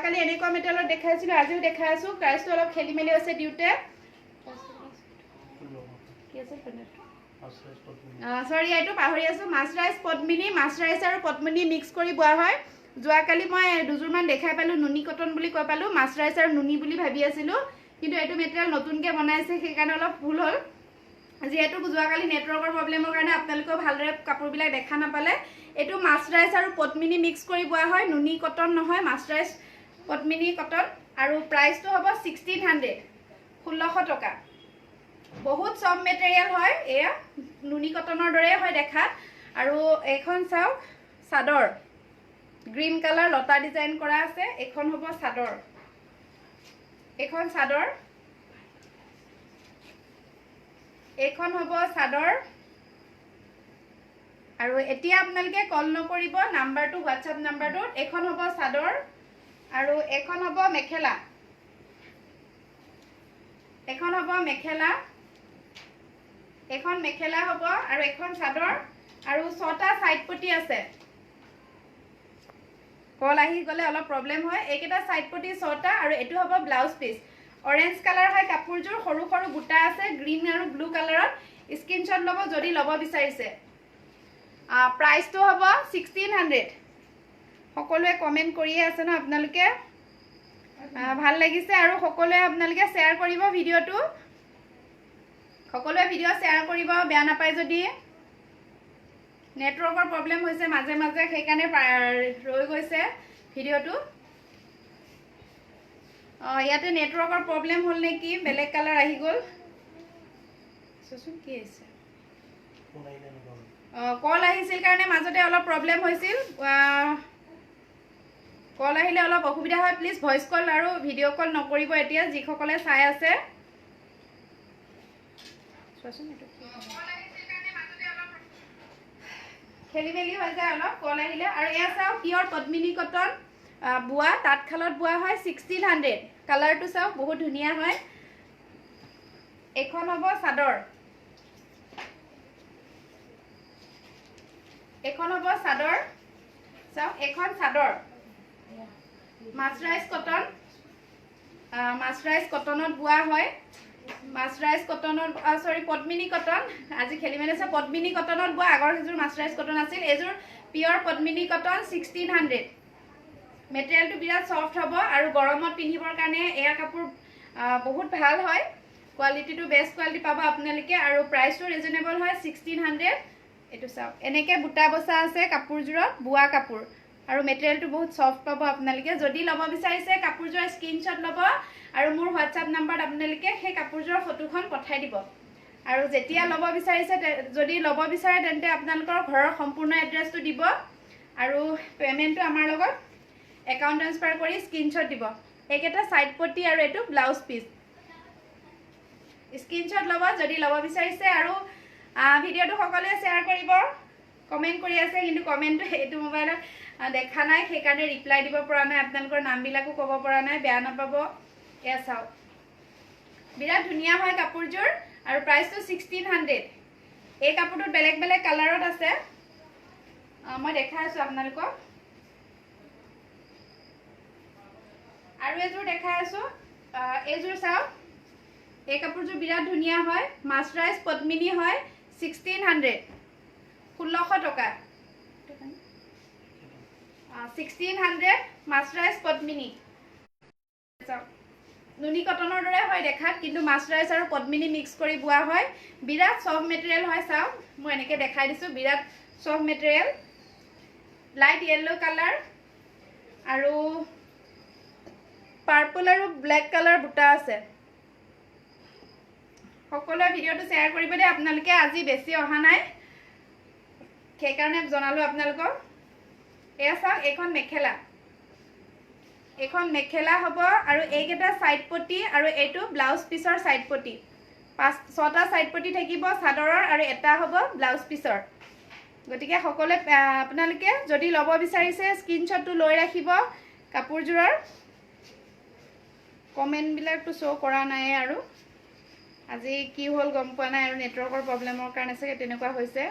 কালি এনেকুৱা মেটেৰিয়েলত দেখাইছিলো আজিও দেখাই আছো প্ৰাইসটো অলপ খেলি মেলি আছে দিউতে কি আছে সৰি এইটো পাহৰি আছো মাছৰাইজ পদ্মিনী মাছৰাইজ আৰু পদ্মিনী মিক্স কৰি বোৱা হয় যোৱাকালি মই দুজোৰমান দেখাই পালো নুনি কটন বুলি কৈ পালো মাছৰাইজ আৰু নুনি বুলি ভাবি আছিলো কিন্তু এইটো মেটেৰিয়েল নতুনকৈ বনাইছে সেইকাৰণে অলপ ভুল হ'ল যেহেতু যোৱাকালি নেটৱৰ্কৰ প্ৰব্লেমৰ কাৰণে আপোনালোকেও ভালদৰে কাপোৰবিলাক দেখা নাপালে এইটো মাছৰাইজ আৰু পদ্মিনী মিক্স কৰি বোৱা হয় নুনি কটন নহয় মাছৰাইজ পদ্মিনী কটন আৰু প্ৰাইসটো হ'ব 1600 1600 টকা বহুত সব মেটেৰিয়েল হয় এয়া নুনি কটনৰ দৰে হয় দেখাত আৰু এখন চাওক চাদৰ গ্ৰীন কালাৰ লতা ডিজাইন কৰা আছে এখন হ'ব চাদৰ এখন চাদৰ এখন হ'ব চাদৰ আৰু এতিয়া আপোনালোকে কল নকৰিব নাম্বাৰটো হোৱাটসএপ নাম্বাৰটোত এখন হ'ব চাদৰ আৰু এখন হ'ব মেখেলা এখন হ'ব মেখেলা এখন মেখেলা হ'ব আৰু এখন চাদৰ আৰু 6টা সাইড পটি আছে কল আহি গলে অলপ প্ৰবলেম হয় এইকেইটা সাইড পটি 6টা আৰু এটো হ'ব ব্লাউজ পিস অৰেঞ্জ কালাৰ হয় কাপোৰজোৰ সৰু সৰু বুটা আছে গ্ৰীন আৰু ব্লু কালাৰত স্ক্ৰিনশ্বট ল'ব যদি ল'ব বিচাৰিছে প্ৰাইসটো হ'ব 1600 সকলোৱে কমেন্ট কৰিয়ে আছে ন আপোনালোকে ভাল লাগিছে আৰু সকলোৱে আপোনালোকে শেয়াৰ কৰিব ভিডিওটো সকলোৱে ভিডিও শেয়াৰ কৰিব বেয়া নাপায় যদি নেটৱৰ্কৰ প্ৰবলেম হৈছে মাজে মাজে সেইকাৰণে ৰৈ গৈছে ভিডিওটো ইয়াতে নেটৱৰ্কৰ প্ৰবলেম হ'ল নেকি বেলেগ কালাৰ আহি গ'ল সচোন কি আছে কল আহিছিল কাৰণে মাজতে অলপ প্ৰবলেম হৈছিল কল আহিলে অলপ অসুবিধা হয় প্লিজ ভয়েস কল আৰু ভিডিও কল নকৰিব এতিয়া যিসকলে চাই আছে সচোন এটো খেলি মেলি হৈ যায় অলপ কল আহিলে আৰু এয়া চাও পিওৰ পদ্মিনী কটন বুয়া তাঁতশালত বুয়া হয় 1600 কালাৰটো চাও বহুত ধুনিয়া হয় এখন হ'ব চাদৰ এখন হ'ব চাদৰ চাও এখন চাদৰ মাছৰাইজ কটনত বুয়া হয় মাছৰাইজ কটনত সৰি পদ্মিনী কটন আজি খেলি মেলি আছে পদ্মিনী কটনত বুয়া আগৰ হেজুৰ মাছৰাইজ কটন আছিল এজুৰ পিওৰ পদ্মিনী কটন 1600 মেটেৰিয়েলটো বিৰাট সফট হ'ব আৰু গৰমত পিন্ধিবৰ কাৰণে এয়া কাপোৰ বহুত ভাল হয় কোৱালিটিটো বেষ্ট কোৱালিটি পাব আপোনালোকে আৰু প্ৰাইসটো ৰিজনেবল হয় 1600 এটো চাও এনেকে বুটা বসা আছে কাপোৰজোৰত বুয়া কাপোৰ আৰু মেটেৰিয়েলটো বহুত সফট পাব আপোনালোকে যদি ল'ব বিচাৰিছে কাপোৰজোৰ স্ক্ৰিনশ্বট ল'ব আৰু মোৰ হোৱাটসএপ নাম্বাৰত আপোনালোকে সেই কাপোৰজোৰৰ ফটোখন পঠাই দিব আৰু যেতিয়া ল'ব বিচাৰিছে যদি ল'ব বিচাৰে তেন্তে আপোনালোকৰ ঘৰৰ সম্পূৰ্ণ এড্ৰেছটো দিব আৰু পেমেন্টটো আমাৰ লগত একাউন্ট ট্ৰান্সফাৰ কৰি স্ক্ৰিনশ্বট দিব এইকেইটা সাইড পটি আৰু এটো ব্লাউজ পিস স্ক্ৰিনশ্বট ল'ব যদি ল'ব বিচাৰিছে আৰু ভিডিওটো সকলোৱে শেয়াৰ কৰিব কমেন্ট কৰি আছে কিন্তু কমেন্টটো এটো মোবাইলত দেখা নাই সেইকাৰণে ৰিপ্লাই দিব পৰা নাই আপোনালোকৰ নামবিলাকো ক'ব পৰা নাই বেয়া নাপাব এয়া চাও বিৰাট ধুনিয়া হয় কাপোৰজোৰ আৰু প্ৰাইসটো 1600 এই কাপোৰটোত বেলেগ বেলেগ কালাৰত আছে মই দেখাই আছো আপোনালোকক আৰু এজোৰ দেখাই আছো এজোৰ চাও এই কাপোৰজোৰ বিৰাট ধুনিয়া হয় মাছৰাইজ পদ্মিনী হয় 1600 1600 টকা 1600 মাছৰাইজ পদ্মিনী নুনি কটনৰ দৰে হয় দেখাত কিন্তু মাছৰাইজ আৰু পদ্মিনী মিক্স কৰি বোৱা হয় বিৰাট সফট মেটেৰিয়েল হয় চাও মই এনেকে দেখাই দিছো বিৰাট soft material light yellow colour আৰু পাৰ্পল আৰু ব্ল্যাক কালাৰ বুটা আছে সকলোৱে ভিডিওটো শেয়াৰ কৰিব দে আপোনালোকে আজি বেছি অহা নাই সেইকাৰণে জনালো আপোনালোকক এয়া চাওক এখন মেখেলা হ'ব আৰু এইকেইটা সাইড পটি আৰু এটো ব্লাউজ পিসৰ সাইড পটি 6টা সাইড পটি থাকিব চাদৰৰ আৰু এটা হ'ব ব্লাউজ পিসৰ গতিকে সকলোৱে আপোনালোকে যদি ল'ব বিচাৰিছে স্ক্ৰিনশ্বটটো লৈ ৰাখিব কাপোৰজোৰৰ কমেন্ট বিলাকটো শো কৰা নাই আৰু আজি কি হ'ল গম পোৱা নাই আৰু নেটৱৰ্কৰ প্ৰবলেমৰ কাৰণে চাগে তেনেকুৱা হৈছে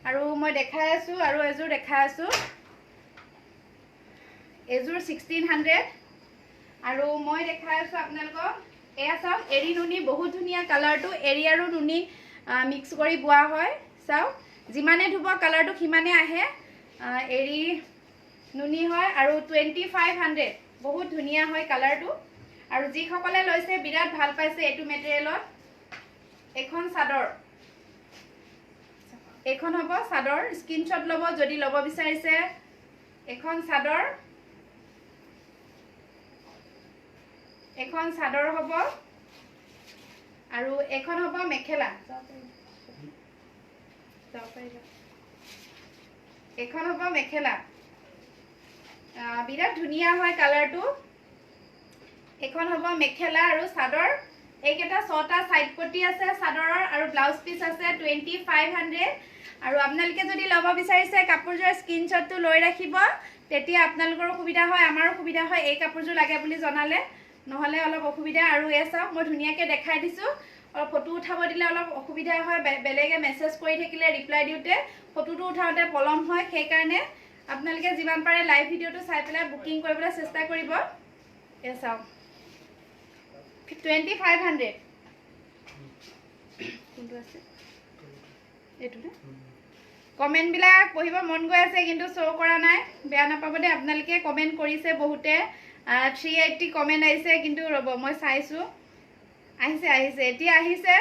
আৰু মই দেখাই আছো আৰু এজোৰ দেখাই আছো এযোৰ 1600 আৰু মই দেখাই আছো আপোনালোকক এয়া চাওক এৰি নুনি বহুত ধুনীয়া কালাৰটো এৰি আৰু নুনি মিক্স কৰি বোৱা হয় চাওক যিমানে ধুব কালাৰটো সিমানে আহে এৰি নুনি হয় আৰু 2500 বহুত ধুনীয়া হয় কালাৰটো আৰু যিসকলে লৈছে বিৰাট ভাল পাইছে এটো মেটেৰিয়েলত এখন চাদৰ এখন হ'ব চাদৰ স্ক্ৰিনশ্বট ল'ব যদি ল'ব বিচাৰিছে এখন চাদৰ হ'ব আৰু এখন হ'ব মেখেলা এখন হ'ব মেখেলা বিৰাট ধুনীয়া হয় কালাৰটো এখন হ'ব মেখেলা আৰু চাদৰ এইকেইটা 6টা সাইড পটি আছে চাদৰৰ আৰু ব্লাউজ পিস আছে 2500 আৰু আপোনালোকে যদি ল'ব বিচাৰিছে কাপোৰজোৰ স্ক্ৰিনশ্বটটো লৈ ৰাখিব তেতিয়া আপোনালোকৰ সুবিধা হয় আমাৰো সুবিধা হয় এই কাপোৰজোৰ লাগে বুলি জনালে নহলে অলপ অসুবিধা আৰু এ চাওক মই ধুনীয়াকৈ দেখাই দিছো অলপ ফটো উঠাব দিলে অলপ অসুবিধা হয় বেলেগে মেছেজ কৰি থাকিলে ৰিপ্লাই দিওতে ফটোটো উঠাওতে পলম হয় সেই কাৰণে আপোনালোকে যিমান পাৰে লাইভ ভিডিওটো চাই পেলাই বুকিং কৰিবলৈ চেষ্টা কৰিব এ চাওক 2500 কোনটো আছে এটো না কমেন্ট বিলাক পঢ়িব মন গৈ আছে কিন্তু শো কৰা নাই বেয়া নাপাব দে আপোনালোকে কমেন্ট কৰিছে বহুতে 380 কমেন্ট আইছে কিন্তু ৰব মই চাইছো আহিছে এতিয়া আহিছে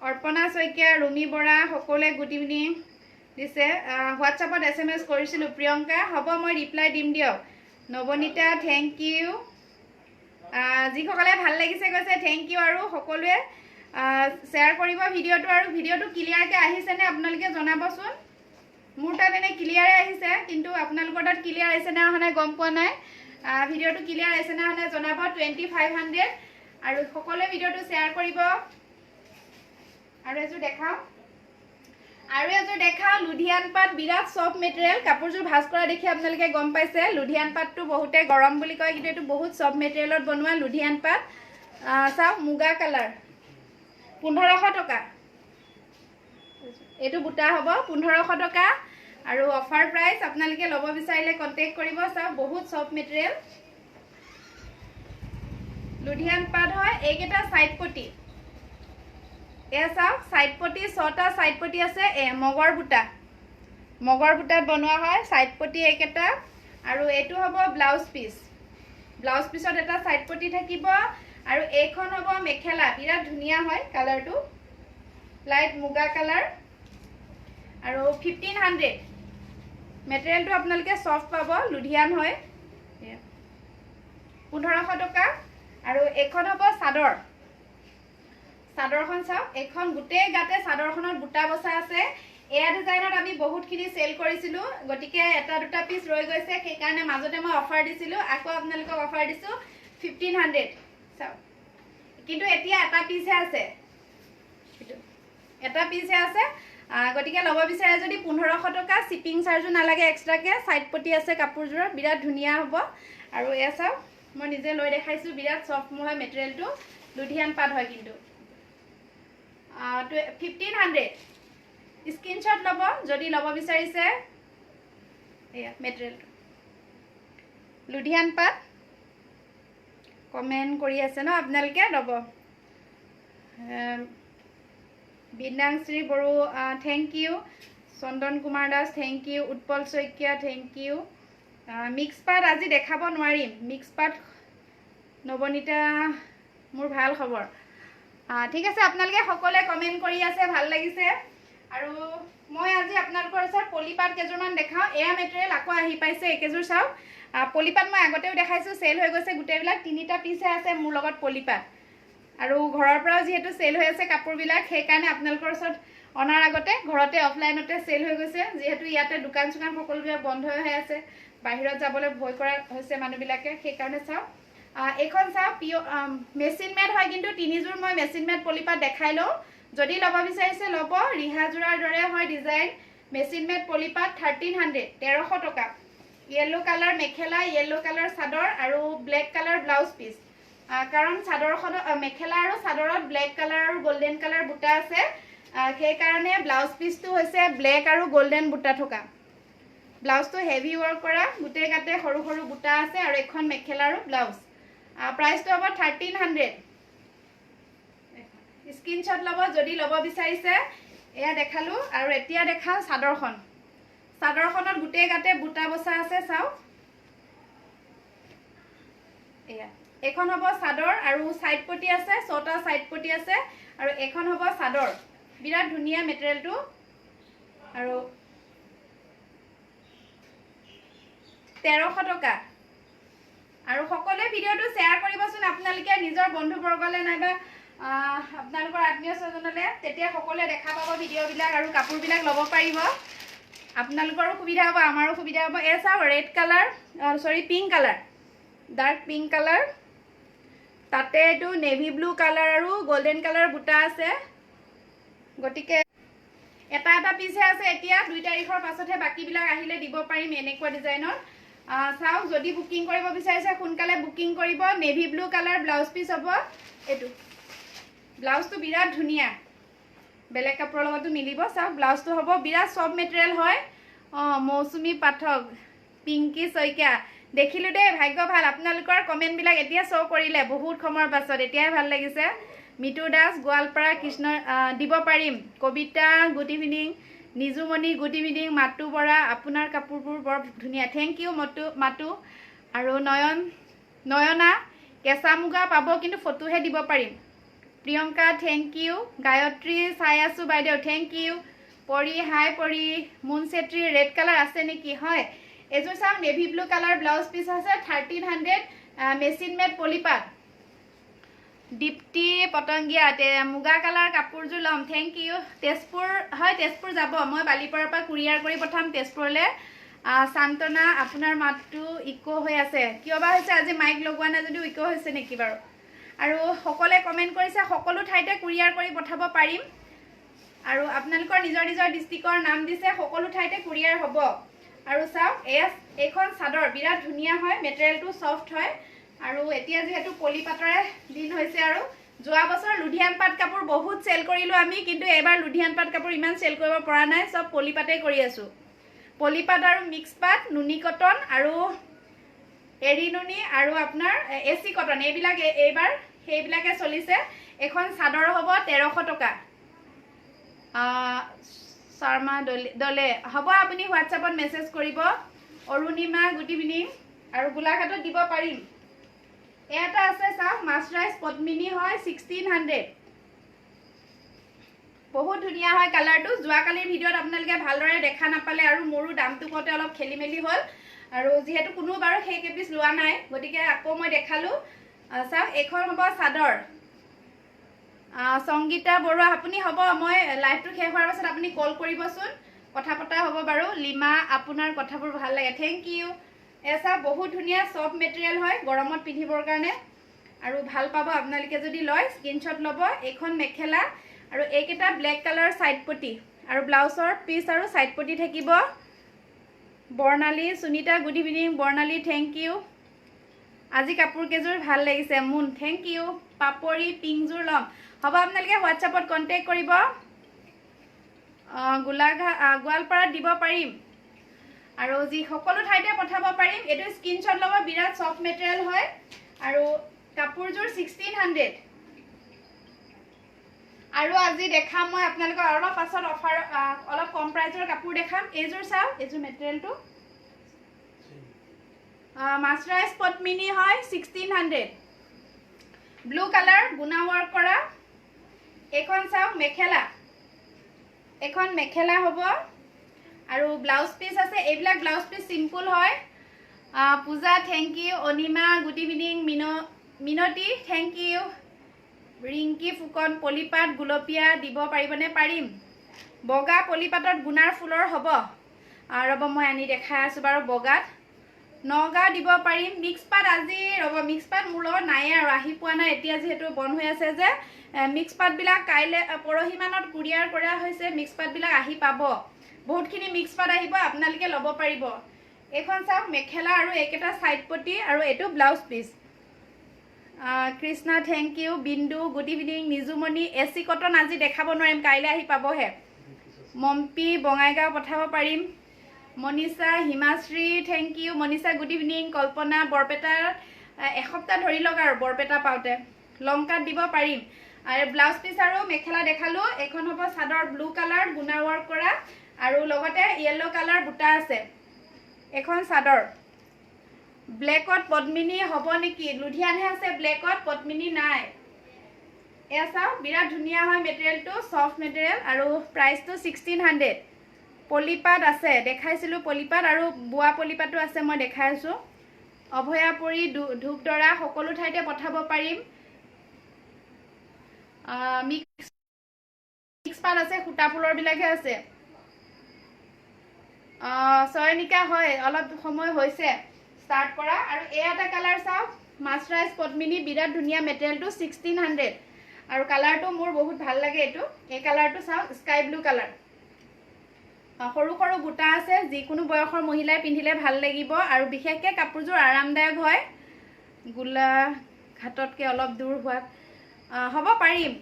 অৰ্পণা শইকীয়া ৰুমি বৰা সকলে গুড ইভিনিং দিছে হোৱাটছআপত এসএমএস কৰিছিলো প্ৰিয়ংকা হ'ব মই ৰিপ্লাই দিম দিয়ক নবনিতা থ্যাংক ইউ যিসকলে ভাল লাগিছে কৈছে থ্যাংক ইউ আৰু সকলোৱে শেয়াৰ কৰিব ভিডিওটো আৰু ভিডিওটো ক্লিয়াৰকে আহিছে নে আপোনালোকে জনাবচোন মোৰ তাত এনে ক্লিয়াৰে আহিছে কিন্তু আপোনালোকৰ তাত ক্লিয়াৰ আহিছে না হনে গম পোৱা নাই ভিডিওটো ক্লিয়াৰ আহিছে না হনে জনাব 2500 আৰু সকলোৱে ভিডিওটো শেয়াৰ কৰিব আৰু এযোৰ দেখাও লুধিয়ান পাট বিৰাট সফট মেটেৰিয়েল কাপোৰযোৰ ভাঁজ কৰা দেখি আপোনালোকে গম পাইছে লুধিয়ান পাটটো বহুতে গৰম বুলি কয় কিন্তু এটো বহুত সফট মেটেৰিয়েলত বনোৱা লুধিয়ান পাট চাও মুগা কালাৰ 1500 টকা এটো বুটা হ'ব 1500 টকা আৰু অফাৰ প্ৰাইস আপোনালোকে ল'ব বিচাৰিলে কন্টাক্ট কৰিব চাও বহুত সফট মেটেৰিয়েল লুধিয়ান পাট হয় এইকেইটা সাইড পটি এ চাওক সাইড পটি 6টা সাইড পটি আছে মগৰ বুটাত বনোৱা হয় সাইড পটি এইকেইটা আৰু এটো হ'ব ব্লাউজ পিছত এটা সাইড পটি থাকিব আৰু এইখন হ'ব মেখেলা বিৰাট ধুনীয়া হয় কালাৰটো লাইট মুগা কালাৰ আৰু 1500 মেটেৰিয়েলটো আপোনালোকে সফট পাব লুধিয়ান হয় 1500 টকা আৰু এখন হ'ব চাদৰখন চাওক এখন গুটে গাতে চাদৰখনত বুটা বসা আছে এয়া ডিজাইনত আমি বহুতখিনি সেল কৰিছিলো গটিকে এটা দুটা পিস ৰৈ গৈছে সেই কাৰণে মাজতে মই অফাৰ দিছিলো আকৌ আপোনালোকক অফাৰ দিছো 1500 চাওক কিন্তু এতিয়া এটা পিসে আছে গটিকে ল'ব বিচাৰে যদি 1500 টকা শিপিং চাৰ্জো নালাগে এক্সট্ৰাকে সাইড পটি আছে কাপোৰজোৰ বিৰাট ধুনীয়া হ'ব আৰু এয়া চাওক মই নিজে লৈ দেখাইছো বিৰাট সফট হয় মেটেৰিয়েলটো লুধিয়ান পাট হয় কিন্তু 1500 স্ক্ৰিনশট লব যদি লব বিচাৰিছে এয়া মেটেৰিয়েলটো লুধিয়ান পাট কমেন্ট কৰি আছে ন আপোনালোকে লব Bindashree Boro thank you Chandan Kumar Das thank you Utpal Saikia thank you mix পাট আজি দেখাব নোৱাৰিম মিক্স পাট নবনিতা মোৰ ভাল খবৰ ঠিক আছে আপোনালোকে সকলে কমেন্ট কৰি আছে ভাল লাগিছে আৰু মই আজি আপোনালোকৰ ওচৰত পলিপাট কেজুৰমান দেখাও এয়া মেটেৰিয়েল আকৌ আহি পাইছে একেজুৰ চাও পলিপাট মই আগতেও দেখাইছো সেল হৈ গৈছে গুটেবিলাক তিনিটা পিছে আছে মোৰ লগত পলিপাট আৰু ঘৰৰ পৰাও যেহেতু সেল হৈ আছে কাপোৰবিলাক সেই কাৰণে আপোনালোকৰ ওচৰত অনাৰ আগতে ঘৰতে অফলাইনতে সেল হৈ গৈছে যেহেতু ইয়াতে দোকান সুকান সকলোবিলাক বন্ধ হৈ আছে বাহিৰত যাবলৈ ভয় কৰা হৈছে মানুহবিলাকে সেই কাৰণে চাও এখন চাও মেচিন মেড হয় কিন্তু তিনিজোৰ মই মেচিন মেড পলিপাট দেখাই লও যদি লব বিচাৰিছে লব ৰিহা জোৰাৰ দৰে হয় ডিজাইন মেচিন মেড পলিপাট 1300 টকা येलो কালাৰ মেখেলা येलो কালাৰ চাদৰ আৰু ব্ল্যাক কালাৰ ব্লাউজ পিস কাৰণ চাদৰখন মেখেলা আৰু চাদৰত ব্ল্যাক কালাৰ আৰু গোল্ডেন কালাৰ বুটা আছে সেইকাৰণে ব্লাউজ পিচটো হৈছে ব্লেক আৰু গোল্ডেন বুটা থকা ব্লাউজটো হেভি ৱৰ্ক কৰা গোটেই গাতে সৰু সৰু বুটা আছে আৰু এখন মেখেলা আৰু ব্লাউজ প্ৰাইচটো হ'ব 1300 স্ক্ৰীনশ্বট ল'ব যদি ল'ব বিচাৰিছে এয়া দেখালো আৰু এতিয়া দেখাও চাদৰখনত গোটেই গাতে বুটা বসা আছে চাওক এয়া এখন হ'ব চাদৰ আৰু সাইড পটি আছে 6টা সাইড পটি আছে আৰু এখন হ'ব চাদৰ বিৰাট ধুনিয়া মেটেৰিয়েলটো আৰু 1300 টকা আৰু সকলোৱে ভিডিওটো শেয়াৰ কৰিবচোন আপোনালোকে নিজৰ বন্ধুবৰ্গলে নাইবা আপোনালোকৰ আত্মীয় স্বজনলে তেতিয়া সকলোৱে দেখা পাব ভিডিওবিলাক আৰু কাপোৰবিলাক ল'ব পাৰিব আপোনালোকৰো সুবিধা হ'ব আমাৰো সুবিধা হ'ব এ চাও ৰেড কালাৰ সৰি pink colour dark pink colour তাতে এটো নেভি ব্লু কালাৰ আৰু গোল্ডেন কালাৰ বুটা আছে গটিকে এটা এটা পিছে আছে এতিয়া 2 তাৰিখৰ পাছতহে বাকিবিলাক আহিলে দিব পাৰিম এনেকুৱা ডিজাইনৰ চাওক যদি বুকিং কৰিব বিচাৰিছে সোনকালে বুকিং কৰিব navy blue colour blouse piece হ'ব এটো ব্লাউজটো বিৰাট ধুনিয়া বেলেগ কাপোৰৰ লগতো মিলিব চাওক ব্লাউজটো হ'ব বিৰাট সফট মেটেৰিয়েল হয় মৌসুমী পাঠক পিংকি সৈকিয়া দেখিলো দে ভাগ্য ভাল আপোনালোকৰ কমেন্ট বিলাক এতিয়া শো কৰিলে বহুত সময়ৰ পাছত এতিয়াই ভাল লাগিছে মিটু দাস গোৱালপাৰা কৃষ্ণ দিব পাৰিম Kabita good evening Nijumoni good evening Matu Bora আপোনাৰ কাপোৰবোৰ বৰ ধুনিয়া থ্যাংক ইউ মাটু আৰু নয়না কেঁচা মুগা পাব কিন্তু ফটোহে দিব পাৰিম প্ৰিয়ংকা থ্যাংক ইউ গায়ত্ৰী চাই আছো বাইদেউ থ্যাংক ইউ পৰি হাই পৰি মুন চেত্ৰী ৰেড কালাৰ আছে নেকি হয় এজো চাও navy blue colour blouse piece আছে 1300 মেচিন মেড পলিপাট দীপ্তি পতংগিয়া মুগা কালাৰ কাপোৰজোৰ লম থ্যাংক ইউ তেজপুৰ হয় তেজপুৰ যাব মই বালিপাৰাৰ পৰা কুৰিয়াৰ কৰি পঠাম তেজপুৰলে শান্তনা আপোনাৰ মাতটো ইকো হৈ আছে কিয়বা হৈছে আজি মাইক লগোৱা নাই যদিও ইকো হৈছে নেকি বাৰু আৰু সকলে কমেন্ট কৰিছে সকলো ঠাইতে কুৰিয়াৰ কৰি পঠাব পাৰিম আৰু আপোনালোকৰ নিজৰ নিজৰ ডিস্ট্ৰিক্টৰ নাম দিছে সকলো ঠাইতে কুৰিয়াৰ হ'ব আৰু চাওক এইখন চাদৰ বিৰাট ধুনিয়া হয় মেটেৰিয়েলটো সফট হয় আৰু এতিয়া যেহেতু পলিপাটৰে দিন হৈছে আৰু যোৱা বছৰ লুধিয়ান পাট কাপোৰ বহুত সেল কৰিলো আমি কিন্তু এবাৰ লুধিয়ান পাট কাপোৰ ইমান সেল কৰিব পৰা নাই সব পলিপাটে কৰি আছো পলিপাট আৰু মিক্স পাট নুনি কটন আৰু এৰি নুনি আৰু আপোনাৰ এসি কটন এইবিলাক এইবাৰ সেইবিলাকে চলিছে এখন চাদৰ হ'ব 1300 টকা শৰ্মা দলে হ'ব আপুনি হোৱাটছএপত মেছেজ কৰিব অৰুণিমা গুড ইভিনিং আৰু গোলাঘাটত দিব পাৰিম এটা আছে চাওক মাছৰাইজ পদ্মিনী হয় 1600 বহুত ধুনিয়া হয় কালাৰটো যোৱাকালিৰ ভিডিওত আপোনালোকে ভালদৰে দেখা নাপালে আৰু মোৰো দামটো কতে অলপ খেলিমেলি হ'ল আৰু যেহেতু কোনো বাৰু সেই কেপিস লোৱা নাই গটিকে আকৌ মই দেখালো চাওক এখন হ'ব চাদৰ সংগীতা বৰুৱা আপুনি হ'ব মই লাইভটো শেষ হোৱাৰ পাছত আপুনি কল কৰিবচোন কথা পতা হ'ব বাৰু লিমা আপোনাৰ কথাবোৰ ভাল লাগে থ্যাংক ইউ এসা বহুত ধুনিয়া সফট মেটেৰিয়েল হয় গৰমত পিন্ধিবৰ কাৰণে আৰু ভাল পাব আপোনালোকে যদি লয় স্ক্ৰীনশ্বট ল'ব এখন মেখেলা আৰু এইকেইটা ব্লেক কালাৰ সাইড পটি আৰু ব্লাউজৰ পিস আৰু সাইড পটি থাকিব বৰ্ণালী সুনিতা গুড ইভিনিং বৰ্ণালী থ্যাংক ইউ আজি কাপোৰ কেজোৰ ভাল লাগিছে মুন থ্যাংক ইউ পাপৰি পিংজোৰ লম হ'ব আপোনালোকে হোৱাটছএপত কন্টেক্ট কৰিব গোৱালপাৰাত দিব পাৰিম আৰু যি সকলো ঠাইতে পঠাব পাৰিম এটো স্ক্ৰীনশ্বট ল'ব বিৰাট সফট মেটেৰিয়েল হয় আৰু কাপোৰজোৰ 1600 আৰু আজি দেখাম মই আপোনালোকৰ অলপ পাছত অফাৰ অলপ কম প্ৰাইজৰ কাপোৰ দেখাম এজোৰ চাও এজোৰ মেটেৰিয়েলটো মাছৰাইজ পদ্মিনী হয় 1600 ব্লু কালাৰ গুনা ৱৰ্ক কৰা এখন চাওক এখন মেখেলা হ'ব আৰু ব্লাউজ পিস আছে এইবিলাক ব্লাউজ পিস সিম্পল হয় Puja thank you Anima good evening Minoti thank you Rinki Phukan পলিপাট গুলপিয়া দিব পাৰিবনে পাৰিম বগা পলিপাটত গুনাৰ ফুলৰ হ'ব ৰব মই আনি দেখাই আছো বাৰু বগাত নগাঁও দিব পাৰিম মিক্স পাট আজি ৰব মিক্স পাট মোৰ লগত নাই আৰু আহি পোৱা নাই এতিয়া যেহেতু বন হৈ আছে যে মিক্স পাট বিলাক কাইলে পৰহি মানত কুৰিয়াৰ কৰা হৈছে মিক্স পাট বিলাক আহি পাব বহুতখিনি মিক্স পাট আহিব আপোনালোকে ল'ব পাৰিব এখন চাওক মেখেলা আৰু এইকেইটা সাইড পটি আৰু এটো blouse piece Krishna thank you, Bindu good evening, Nijumoni এচি কটন আজি দেখাব নোৱাৰিম, কাইলৈ আহি পাবহে। মম্পি বঙাইগাঁও পঠাব পাৰিম। Manisha Himashree thank you, Manisha good evening. Kalpana বৰপেটাৰ এসপ্তাহ ধৰি লওক আৰু বৰপেটা পাওঁতে লংকাত দিব পাৰিম। আৰু ব্লাউজ পিচ আৰু মেখেলা দেখালোঁ। এখন হ'ব চাদৰ ব্লু কালাৰ গুণা ৱৰ্ক কৰা আৰু লগতে য়েল্লো কালাৰ বুটা আছে। এখন চাদৰ ব্লেকত পদ্মিনী হ'ব নেকি? লুধিয়ানহে আছে ব্লেকত, পদ্মিনী নাই। এয়া চাওক বিৰাট ধুনীয়া হয় মেটেৰিয়েলটো, চফ্ট মেটেৰিয়েল আৰু প্ৰাইচটো 1600। পলিপাত আছে, দেখাইছিলোঁ পলিপাত আৰু বোৱা পলিপাতো আছে, মই দেখাই আছোঁ। অভয়াপুৰী ধূপদৰা সকলো ঠাইতে পঠাব পাৰিম। মিক্স পাত আছে, সূতা ফুলৰবিলাকহে আছে। চয়নিকা হয়, অলপ সময় হৈছে ষ্টাৰ্ট কৰা। আৰু এয়া এটা কালাৰ চাওক, মাছৰাইজ পদ্মিনী, বিৰাট ধুনীয়া মেটেৰিয়েলটো, 1600। আৰু কালাৰটো মোৰ বহুত ভাল লাগে এইটো। এই কালাৰটো চাওক, স্কাই ব্লু কালাৰ। সৰু সৰু বুটা আছে, যিকোনো বয়সৰ মহিলাই পিন্ধিলে ভাল লাগিব আৰু বিশেষকৈ কাপোৰযোৰ আৰামদায়ক হয়। গোলাঘাটতকৈ অলপ দূৰ হোৱাত হ'ব পাৰিম।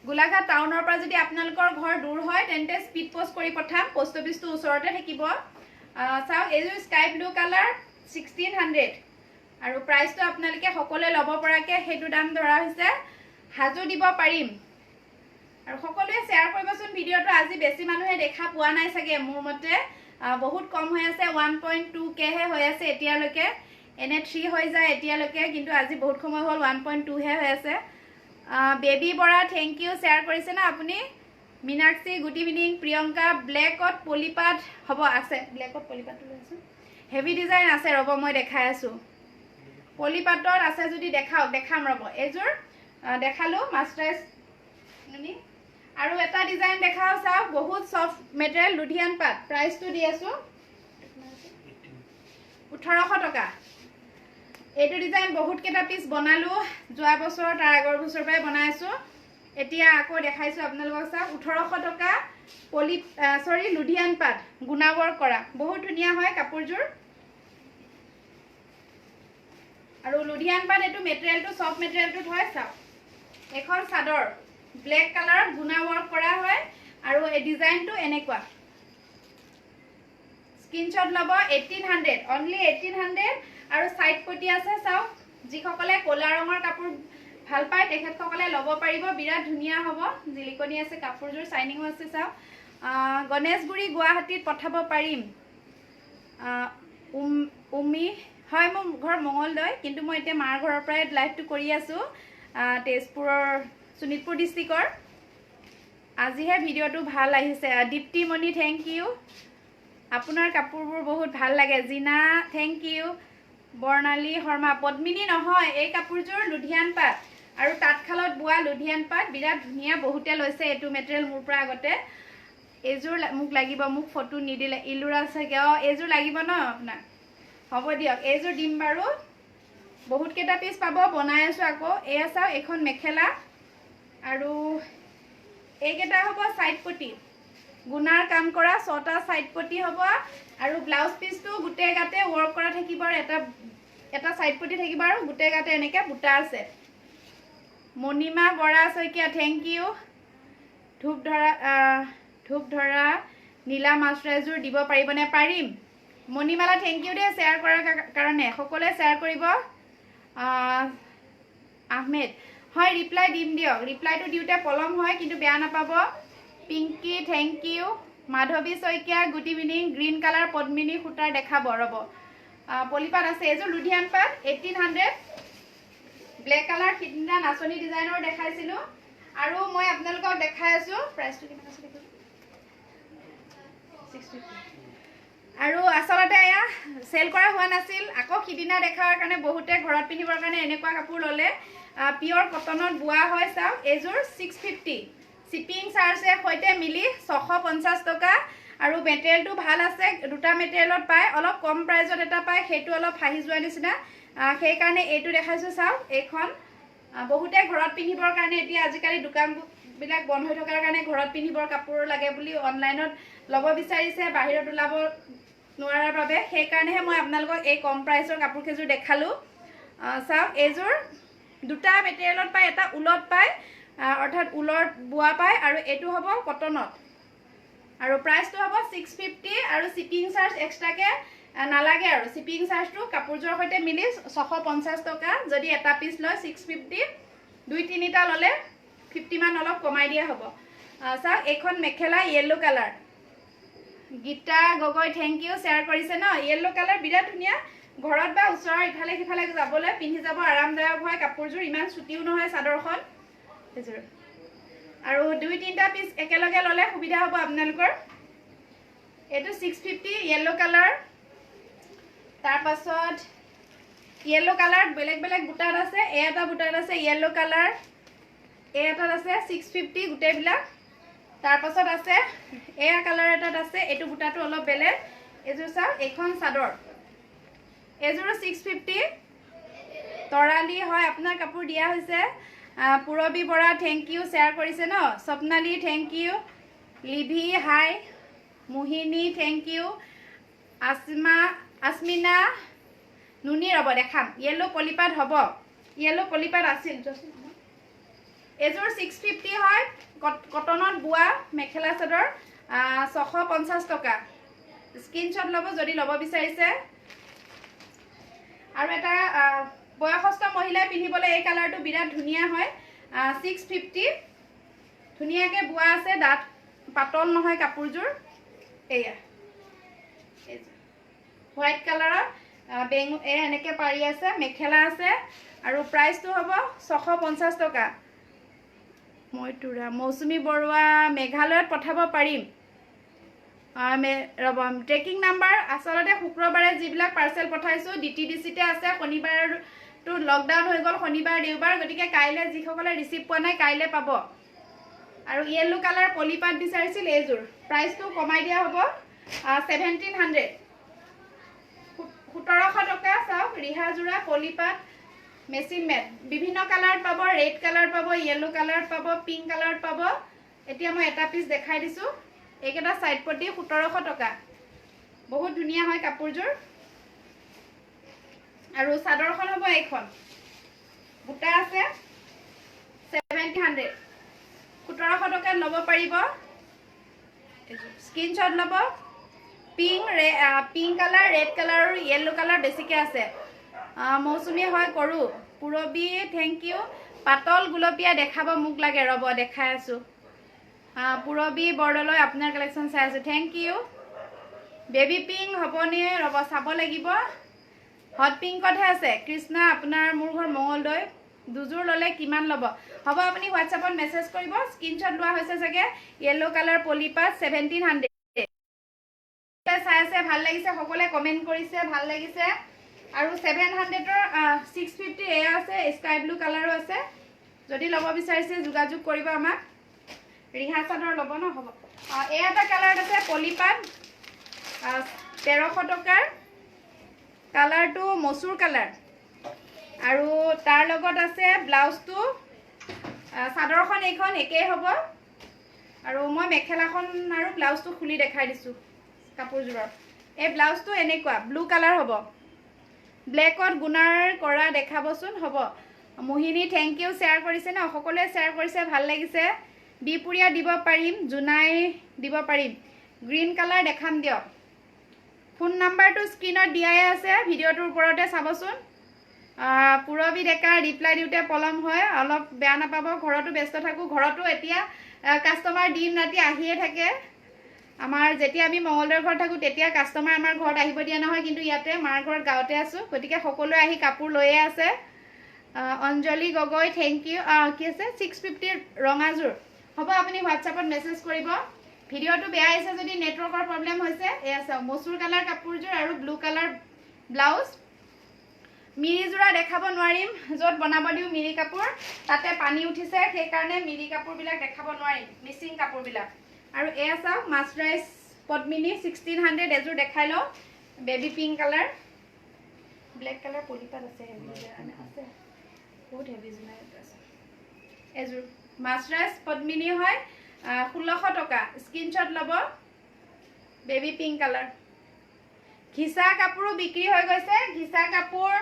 গোলাঘাট টাউনৰ পৰা যদি আপোনালোকৰ ঘৰ দূৰ হয় তেন্তে স্পীড পোষ্ট কৰি পঠাম, পোষ্ট অফিচটো ওচৰতে থাকিব। চাওক এইযোৰ স্কাই ব্লু কালাৰ, 1600। আৰু প্ৰাইচটো আপোনালোকে সকলোৱে ল'ব পৰাকৈ সেইটো দাম ধৰা হৈছে। সাজু দিব পাৰিম। আৰু সকলোৱে শ্বেয়াৰ কৰিবচোন ভিডিঅ'টো। আজি বেছি মানুহে দেখা পোৱা নাই চাগে, মোৰ মতে বহুত কম হৈ আছে, 1.2Kহে হৈ আছে এতিয়ালৈকে। এনে 3 হৈ যায় এতিয়ালৈকে, কিন্তু আজি বহুত সময় হ'ল 1.2হে হৈ আছে। Baby Bora thank you, share কৰিছে না আপুনি। Minakshi good evening. প্ৰিয়ংকা ব্লেকত পলিপাত হ'ব, আছে ব্লেকত পলিপাতটো লৈছোঁ। হেভি ডিজাইন আছে, ৰ'ব মই দেখাই আছোঁ। পলিপাতত আছে যদি দেখাম ৰ'ব। এইযোৰ দেখালোঁ মাছৰাইজ। আৰু এটা ডিজাইন দেখাও চাওক, বহুত চফ্ট মেটেৰিয়েল, লুধিয়ান পাট। প্ৰাইচটো দি আছোঁ 1800 টকা। এইটো ডিজাইন বহুতকেইটা পিচ বনালোঁ, যোৱা বছৰ তাৰ আগৰ বছৰৰ পৰাই বনাই আছোঁ। এতিয়া আকৌ দেখাইছোঁ আপোনালোকক, চাওক 1800 টকা। লুধিয়ান পাট গুণা ৱৰ্ক কৰা, বহুত ধুনীয়া হয় কাপোৰযোৰ। আৰু লুধিয়ান পাট এইটো মেটেৰিয়েলটো চফ্ট মেটেৰিয়েলটোত হয়। চাওক এখন চাদৰ ব্লেক কালাৰত গুণা ৱৰ্ক কৰা হয় আৰু এই ডিজাইনটো এনেকুৱা। স্ক্ৰীনশ্বট ল'ব, 1800, অনলি 1800। আৰু ছাইড পটি আছে, চাওক যিসকলে ক'লা ৰঙৰ কাপোৰ ভাল পায় তেখেতসকলে ল'ব পাৰিব, বিৰাট ধুনীয়া হ'ব। জিলিকনি আছে, কাপোৰযোৰ চাইনিঙো আছে। চাওক গণেশগুৰি গুৱাহাটীত পঠাব পাৰিম। উমি হয়, মোৰ ঘৰ মঙলদৈ, কিন্তু মই এতিয়া মাৰ ঘৰৰ পৰাই লাইভটো কৰি আছোঁ, তেজপুৰৰ শোণিতপুৰ ডিষ্ট্ৰিক্টৰ। আজিহে ভিডিঅ'টো ভাল আহিছে। দীপ্তিমণি থেংক ইউ, আপোনাৰ কাপোৰবোৰ বহুত ভাল লাগে। জিনা থেংক ইউ। বৰ্ণালী শৰ্মা পদ্মিনী নহয়, এই কাপোৰযোৰ লুধিয়ান পাট আৰু তাঁতশালত বোৱা লুধিয়ান পাট, বিৰাট ধুনীয়া। বহুতে লৈছে এইটো মেটেৰিয়েল মোৰ পৰা আগতে। এইযোৰ মোক লাগিব, মোক ফটো নিদিলে। ইলোৰা চাগে, এইযোৰ লাগিব ন আপোনাক? হ'ব দিয়ক, এইযোৰ দিম বাৰু। বহুতকেইটা পিচ পাব, বনাই আছোঁ আকৌ। এয়া চাওক, এইখন মেখেলা আৰু এইকেইটা হ'ব ছাইড পটি, গুণাৰ কাম কৰা 6টা ছাইড পটি হ'ব। আৰু ব্লাউজ পিচটো গোটেই গাতে ৱৰ্ক কৰা থাকিব, আৰু এটা ছাইড পটি থাকিব আৰু গোটেই গাতে এনেকৈ বুটা আছে। Monima Bora Saikia thank you. ধূপধৰা নীলা মাছৰাইজযোৰ দিব পাৰিবনে? পাৰিম। মণিমালা থেংক ইউ দেই শ্বেয়াৰ কৰাৰ কাৰণে, সকলোৱে শ্বেয়াৰ কৰিব। আহমেদ হয়, ৰিপ্লাই দিম দিয়ক। ৰিপ্লাইটো দিওঁতে পলম হয়, কিন্তু বেয়া নাপাব। Pinki thank you. Madhabi Saikia good evening. Green colour পদ্মিনী সূতাৰ দেখাব, ৰ'ব। পলিপাত আছে, এইযোৰ লুধিয়ান পাট, 1800। ব্লেক কালাৰ সিদিনা নাচনী ডিজাইনৰ দেখাইছিলোঁ, আৰু মই আপোনালোকক দেখাই আছোঁ। প্ৰাইচটো কিমান আছে দেখোন, 650। আৰু আচলতে এয়া চেল কৰা হোৱা নাছিল, আকৌ সিদিনা দেখাৰ কাৰণে বহুতে ঘৰত পিন্ধিবৰ কাৰণে এনেকুৱা কাপোৰ ল'লে। পিয়ৰ কটনত বোৱা হয়। চাওক এইযোৰ 650, শ্বিপিং চাৰ্জে সৈতে মিলি 650 টকা। আৰু মেটেৰিয়েলটো ভাল আছে, দুটা মেটেৰিয়েলত পায়। অলপ কম প্ৰাইজত এটা পায়, সেইটো অলপ ফাহি যোৱা নিচিনা, সেইকাৰণে এইটো দেখাইছোঁ। চাওক এইখন বহুতে ঘৰত পিন্ধিবৰ কাৰণে, এতিয়া আজিকালি দোকানবিলাক বন্ধ হৈ থকাৰ কাৰণে ঘৰত পিন্ধিবৰ কাপোৰ লাগে বুলি অনলাইনত ল'ব বিচাৰিছে, বাহিৰত ওলাব নোৱাৰাৰ বাবে। সেইকাৰণেহে মই আপোনালোকক এই কম প্ৰাইচৰ কাপোৰ কেইযোৰ দেখালোঁ। চাওক এইযোৰ দুটা মেটেৰিয়েলত পায়, এটা উলত পায় অৰ্থাৎ উলত বোৱা পায়, আৰু এইটো হ'ব কটনত। আৰু প্ৰাইচটো হ'ব 650 আৰু শ্বিপিং চাৰ্জ এক্সট্ৰাকৈ নালাগে। আৰু শ্বিপিং চাৰ্জটো কাপোৰযোৰৰ সৈতে মিলি 650 টকা। যদি এটা পিচ লয় 650, 2-3টা ল'লে 50 মান অলপ কমাই দিয়া হ'ব। চাওক, এইখন মেখেলা yellow colour. Gita Gogoi thank you, share কৰিছে ন। য়েল্লো কালাৰ বিৰাট ধুনীয়া, ঘৰত বা ওচৰৰ ইফালে সিফালে যাবলৈ পিন্ধি যাব আৰামদায়ক হয়। কাপোৰযোৰ ইমান চুটিও নহয় চাদৰখন সেইযোৰ। আৰু 2-3টা পিচ একেলগে ল'লে সুবিধা হ'ব আপোনালোকৰ। এইটো 650 য়েল্লো কালাৰ। তাৰপাছত য়েল্লো কালাৰ বেলেগ বেলেগ বুটাত আছে। এই এটা বুটাত আছে য়েল্লো কালাৰ, এই এটাত আছে 650 গোটেইবিলাক। তাৰপাছত আছে এয়া কালাৰ এটাত আছে, এইটো বুটাটো অলপ বেলেগ। এইযোৰ চাওক, এইখন চাদৰ, এইযোৰো 650। তৰালি হয় আপোনাৰ কাপোৰ দিয়া হৈছে। Purabi Bora thank you, share কৰিছে ন। স্বপ্নালী থেংক ইউ, লিভি হাই, মোহিনী থেংক ইউ, আচমিনা নুনি। ৰ'ব দেখাম, য়েল্লো পলিপাত হ'ব, য়েল্লো পলিপাত আছিল। এইযোৰ 650 হয়, কটনত বোৱা মেখেলা চাদৰ, 650 টকা। স্ক্ৰীনশ্বট ল'ব যদি ল'ব বিচাৰিছে। আৰু এটা বয়সস্থ মহিলাই পিন্ধিবলৈ এই কালাৰটো বিৰাট ধুনীয়া হয়, 650। ধুনীয়াকৈ বোৱা আছে, ডাঠ পাতল নহয় কাপোৰযোৰ। এয়া হোৱাইট কালাৰত এনেকৈ পাৰি আছে, মেখেলা আছে, আৰু প্ৰাইচটো হ'ব 650 টকা। মৌচুমী বৰুৱা, মেঘালয়ত পঠাব পাৰিম। ৰ'ব, ট্ৰেকিং নাম্বাৰ আচলতে শুক্ৰবাৰে যিবিলাক পাৰ্চেল পঠাইছোঁ DTDCতে আছে। শনিবাৰটো লকডাউন হৈ গ'ল, শনিবাৰ দেওবাৰ, গতিকে কাইলৈ যিসকলে ৰিচিভ পোৱা নাই কাইলৈ পাব। আৰু য়েল্লো কালাৰ পলিপাত বিচাৰিছিল, এইযোৰ প্ৰাইচটো কমাই দিয়া হ'ব 1700, 1700 টকা। চাওক, ৰিহাযোৰা পলিপাত মেচিন মেড, বিভিন্ন কালাৰত পাব, ৰেড কালাৰ পাব, য়েল্লো কালাৰত পাব, পিংক কালাৰত পাব। এতিয়া মই এটা পিচ দেখাই দিছোঁ। এইকেইটা চাইড পটি 1700 টকা। বহুত ধুনীয়া হয় কাপোৰযোৰ। আৰু চাদৰখন হ'ব এইখন, বুটা আছে, 1700, 1700 টকাত ল'ব পাৰিব। স্ক্ৰীনশ্বট ল'ব। পিংক কালাৰ, ৰেড কালাৰ আৰু য়েল্লো কালাৰ বেছিকৈ আছে। মৌচুমী হয় কৰোঁ। Purabi thank U. পাতল গুলপীয়া দেখাব মোক লাগে, ৰ'ব দেখাই আছোঁ। পুৰবী বৰদলৈ আপোনাৰ কালেকশ্যন চাই আছোঁ, থেংক ইউ। বেবী পিংক হ'বনে, ৰ'ব চাব লাগিব। হট পিংকতহে আছে। কৃষ্ণা, আপোনাৰ মোৰ ঘৰ মঙলদৈ, দুযোৰ ল'লে কিমান ল'ব? হ'ব, আপুনি হোৱাটছএপত মেছেজ কৰিব। স্ক্ৰীনশ্বট লোৱা হৈছে চাগে। য়েল্লো কালাৰ পলিপাত 1700। চাই আছে, ভাল লাগিছে, সকলোৱে কমেণ্ট কৰিছে, ভাল লাগিছে। আৰু 700ৰ 650 এয়া আছে, স্কাই ব্লু কালাৰো আছে। যদি ল'ব বিচাৰিছে যোগাযোগ কৰিব আমাক। ৰিহা চাদৰ ল'ব ন, হ'ব। এয়া এটা কালাৰত আছে পলিপাত, 1300 টকাৰ। কালাৰটো মচুৰ কালাৰ। আৰু তাৰ লগত আছে ব্লাউজটো, চাদৰখন এইখন একেই হ'ব। আৰু মই মেখেলাখন আৰু ব্লাউজটো খুলি দেখাই দিছোঁ কাপোৰযোৰৰ। এই ব্লাউজটো এনেকুৱা ব্লু কালাৰ হ'ব, ব্লেকত গুণাৰ কৰা দেখাবচোন। হ'ব, মোহিনী থেংক ইউ, শ্বেয়াৰ কৰিছে ন, সকলোৱে শ্বেয়াৰ কৰিছে, ভাল লাগিছে। বিপুৰীয়া দিব পাৰিম, জোনাই দিব পাৰিম। গ্ৰীণ কালাৰ দেখাম দিয়ক। ফোন নাম্বাৰটো স্ক্ৰীনত দিয়াই আছে, ভিডিঅ'টোৰ ওপৰতে চাবচোন। পুৰবী ডেকা, ৰিপ্লাই দিওঁতে পলম হয়, অলপ বেয়া নাপাব, ঘৰতো ব্যস্ত থাকোঁ। ঘৰতো এতিয়া কাষ্টমাৰ দিন ৰাতি আহিয়ে থাকে। আমাৰ যেতিয়া আমি মঙলদৈৰ ঘৰত থাকোঁ তেতিয়া কাষ্টমাৰ আমাৰ ঘৰত আহিব দিয়া নহয়, কিন্তু ইয়াতে মাৰ ঘৰত গাঁৱতে আছোঁ, গতিকে সকলোৱে আহি কাপোৰ লৈয়ে আছে। অঞ্জলি গগৈ থেংক ইউ। কি আছে 650 ৰঙাযোৰ। হ'ব, আপুনি হোৱাটছএপত মেছেজ কৰিব। ভিডিঅ'টো বেয়া আহিছে যদি নেটৱৰ্কৰ প্ৰব্লেম হৈছে। এয়া চাওক, মচুৰ কালাৰ কাপোৰযোৰ আৰু ব্লু কালাৰ ব্লাউজ। মিৰিযোৰা দেখাব নোৱাৰিম, য'ত বনাব দিওঁ মিৰি কাপোৰ তাতে পানী উঠিছে, সেইকাৰণে মিৰি কাপোৰবিলাক দেখাব নোৱাৰিম, মিচিং কাপোৰবিলাক। আৰু এয়া চাওক, মাছৰাইজ পদ্মিনী 1600, এযোৰ দেখাই লওঁ। Baby pink colour, black colour পলিপাত আছে, আছে বহুত হেভি জোনাই আছে। এযোৰ মাছৰাইজ পদ্মিনী হয়, 1600 টকা। স্ক্ৰীনশ্বট ল'ব। Baby pink colour. ঘিচা কাপোৰো বিক্ৰী হৈ গৈছে। ঘিচা কাপোৰ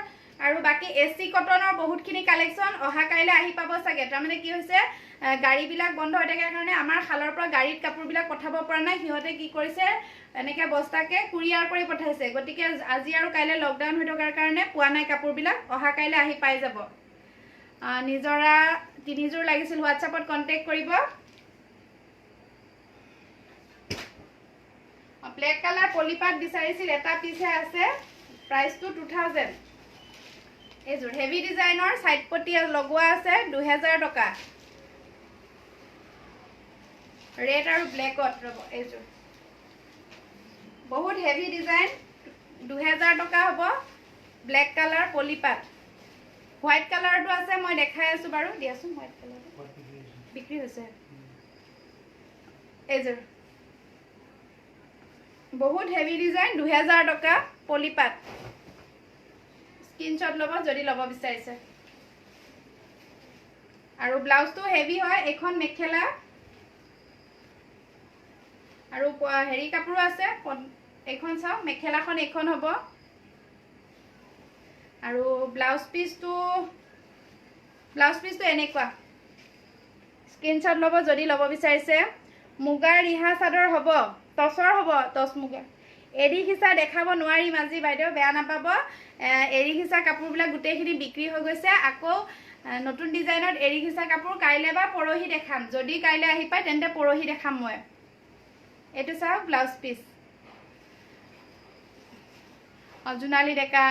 আৰু বাকি এসি কটনৰ বহুতখিনি কালেকশন অহা কাইলে আহি পাব সাগে তাৰমানে কি হৈছে গাড়ী বিলাক বন্ধ হৈ থাকাৰ কাৰণে আমাৰ খালৰ পৰা গাড়ীত কাপোৰ বিলাক পঠাব পৰা নাই হিহতে কি কৰিছে এনেকে বস্তাকে কুৰিয়াৰ কৰি পঠাইছে গতিকে আজি আৰু কাইলে লকডাউন হৈ থকাৰ কাৰণে পোৱা নাই কাপোৰ বিলাক অহা কাইলে আহি পাই যাব নিজৰা 3 জোৰ লাগিছিল WhatsAppত কন্টাক্ট কৰিব ব্ল্যাক কালাৰ পলিপাট বিচাৰিছিল এটা পিছে আছে প্ৰাইস টু 2000 এজোৰ হেভি ডিজাইনৰ সাইড পটি লগোৱা আছে 2000 টকা ৰেড আৰু ব্ল্যাকত ৰব এজোৰ বহুত হেভি ডিজাইন 2000 টকা হ'ব ব্ল্যাক কালাৰ পলিপাট হোয়াইট কালাৰটো আছে মই দেখাই আছো বাৰু দিয়াছোন হোয়াইট কালাৰ বিক্ৰী হৈছে এজোৰ বহুত হেভি ডিজাইন 2000 টকা পলিপাট স্ক্ৰিনশট লব যদি লব বিচাৰিছে আৰু ব্লাউজটো হেভি হয় এখন মেখেলা আৰু হেৰি কাপোৰ আছে এখন চাও মেখেলাখন এখন হ'ব আৰু ব্লাউজ পিসটো এনেকুৱা স্ক্ৰিনশট লব যদি লব বিচাৰিছে মুগাৰ ৰিহা চাদৰ হ'ব টসৰ হ'ব টস মুগা এৰি হিসা দেখাব নোৱাৰিম আজি বাইদেউ বেয়া নাপাব এৰি হিসা কাপোৰবিলাক গুটেইখিনি বিক্ৰী হৈ গৈছে আকৌ নতুন ডিজাইনত এৰি হিসা কাপোৰ কাইলে বা পৰহি দেখাম যদি কাইলে আহি পায় তেন্তে পৰহি দেখাম মই এটো চাও ব্লাউজ পিস অজুনালি ডেকা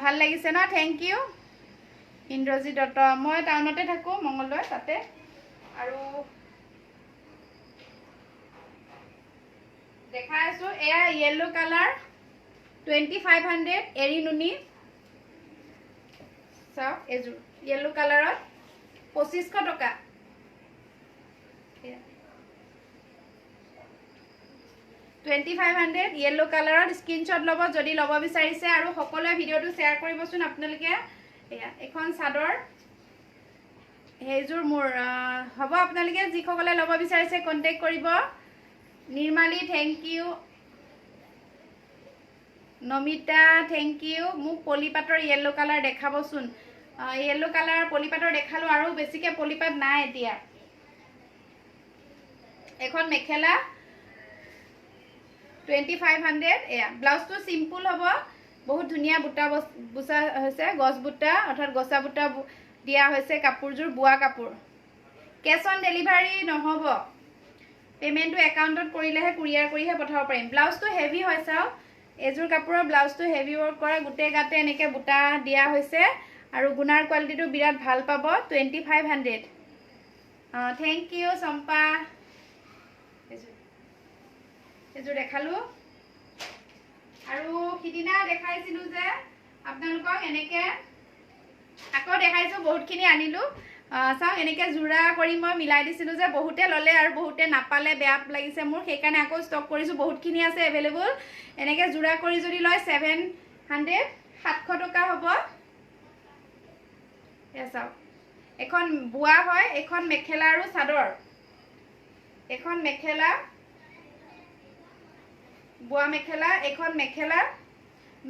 ভাল লাগিছে না থ্যাংক ইউ ইন্দ্ৰজিৎ দত্ত মই টাউনতে থাকো মঙ্গলদৈ তাতে আৰু দেখা আছো এয়া ইয়েলো কালাৰ 2500 এৰি নুনি চাও এজোৰ ইয়েলো কালাৰত 2500 টকা 2500 ইয়েলো কালাৰত স্ক্ৰিনশট লব যদি লব বিচাৰিছে আৰু সকলোৱে ভিডিওটো শেয়াৰ কৰিবচোন আপোনালোকে এয়া এখন চাদৰ হেজুৰ মোৰ হ'ব আপোনালোকে যি সকলে লব বিচাৰিছে কন্টাক্ট কৰিব Nirmali thank you Namita thank you মোক পলিপাটৰ ইয়েলো কালাৰ দেখাবচোন ইয়েলো কালাৰ পলিপাটৰ দেখালো আৰু বেছিকে পলিপাট নাই এতিয়া এখন মেখেলা 2500 এয়া ব্লাউজটো সিম্পল হ'ব বহুত ধুনিয়া বুটা বুসা হৈছে গছ বুটা অৰ্থাৎ গছা বুটা দিয়া হৈছে কাপোৰজোৰ বুৱা কাপোৰ কেশ অন ডেলিভাৰী নহব পেমেন্টটো একাউন্টত কৰিলেহে কুৰিয়াৰ কৰিহে পঠাব পাৰিম ব্লাউজটো হেভি হয় চাও এজোৰ কাপোৰৰ ব্লাউজটো হেভি ওয়াৰ্ক কৰা গুটে গাতে এনেকে বুটা দিয়া হৈছে আৰু গুণাৰ কোৱালিটিটো বিৰাট ভাল পাব 2500 থ্যাংক ইউ সম্পা এজোৰ দেখালো আৰু কিদিনা দেখাইছিলো যে আপোনালোকক এনেকে আকৌ দেখাইছো বহুতখিনি আনিলো চাও এনেকে জোৰা কৰি মই মিলাই দিছিলো যে বহুতে ললে আৰু বহুতে নাপালে বেয়া লাগিছে মোৰ সেইকাৰণে আকৌ ষ্টক কৰিছো বহুতখিনি আছে अवेलेबल এনেকে জোৰা কৰি যদি লয় 700 টকা হ'ব এসাও এখন বুৱা হয় এখন মেখেলা আৰু চাদৰ এখন মেখেলা বুৱা মেখেলা এখন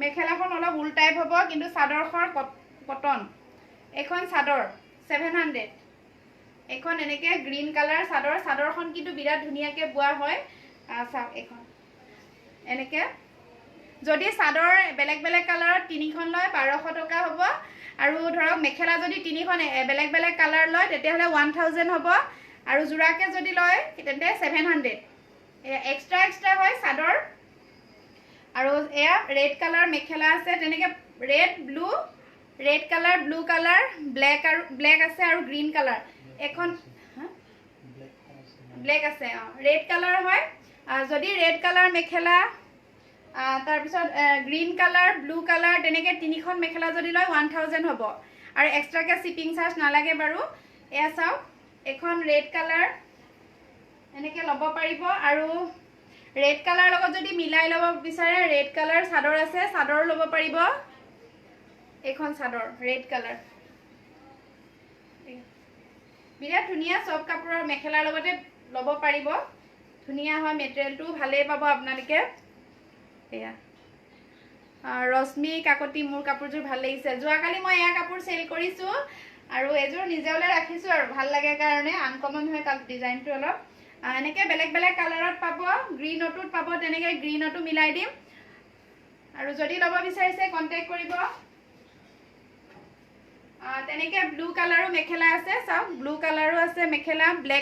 মেখেলাখন অলপ উল টাইপ হ'ব কিন্তু চাদৰখৰ কটন এখন চাদৰ 700 এখন এনেকে গ্ৰীন কালাৰ চাদৰখন কিন্তু বিৰাট ধুনিয়াকে বুৱা হয় চাও এখন এনেকে যদি চাদৰ বেলেগ বেলেগ কালাৰত তিনিখন লয় 1200 টকা হ'ব আৰু ধৰক মেখেলা যদি তিনিখন বেলেগ বেলেগ কালাৰ লয় তেতিয়াহলে 1000 হ'ব আৰু জোৰাকে যদি লয় তেন্তে 700 এক্সট্ৰা হয় চাদৰ আৰু এয়া ৰেড কালাৰ মেখেলা আছে তেনেকে red colour blue colour black আছে আৰু গ্ৰীন কালাৰ এখন ব্ল্যাক আছে ৰেড কালাৰ হয় যদি ৰেড কালাৰ মেখেলা তাৰ পিছত গ্ৰীন কালাৰ ব্লু কালাৰ তেনেকে তিনিখন মেখেলা যদি লয় 1000 হ'ব আৰু এক্সট্ৰাকে শিপিং চাৰ্জ নালাগে বাৰু এয়া চাও এখন ৰেড কালাৰ এনেকে লব পাৰিব আৰু ৰেড কালাৰ লগত যদি মিলাই লব বিচাৰে ৰেড কালাৰ চাদৰ আছে চাদৰ লব পাৰিব এখন চাদৰ ৰেড কালাৰ বিৰাট ধুনিয়া সব কাপোৰৰ মেখেলাৰ লগতে লব পাৰিব ধুনিয়া হয় মেটেৰিয়েলটো ভালেই পাব আপোনালোকে এয়া ৰশ্মি কাকতি মোৰ কাপোৰযোৰ ভাল লাগিছে যোৱাকালি মই এয়া কাপোৰ চেল কৰিছোঁ আৰু এযোৰ নিজে ওলাই ৰাখিছোঁ আৰু ভাল লাগে কাৰণে আনকমন হয় তাত ডিজাইনটো অলপ এনেকৈ বেলেগ বেলেগ কালাৰত পাব গ্ৰীণটোত পাব তেনেকৈ গ্ৰীণতো মিলাই দিম আৰু যদি ল'ব বিচাৰিছে কণ্টেক্ট কৰিব তেনেকৈ ব্লু কালাৰো মেখেলা আছে চাওক ব্লু কালাৰো আছে মেখেলা ব্লেক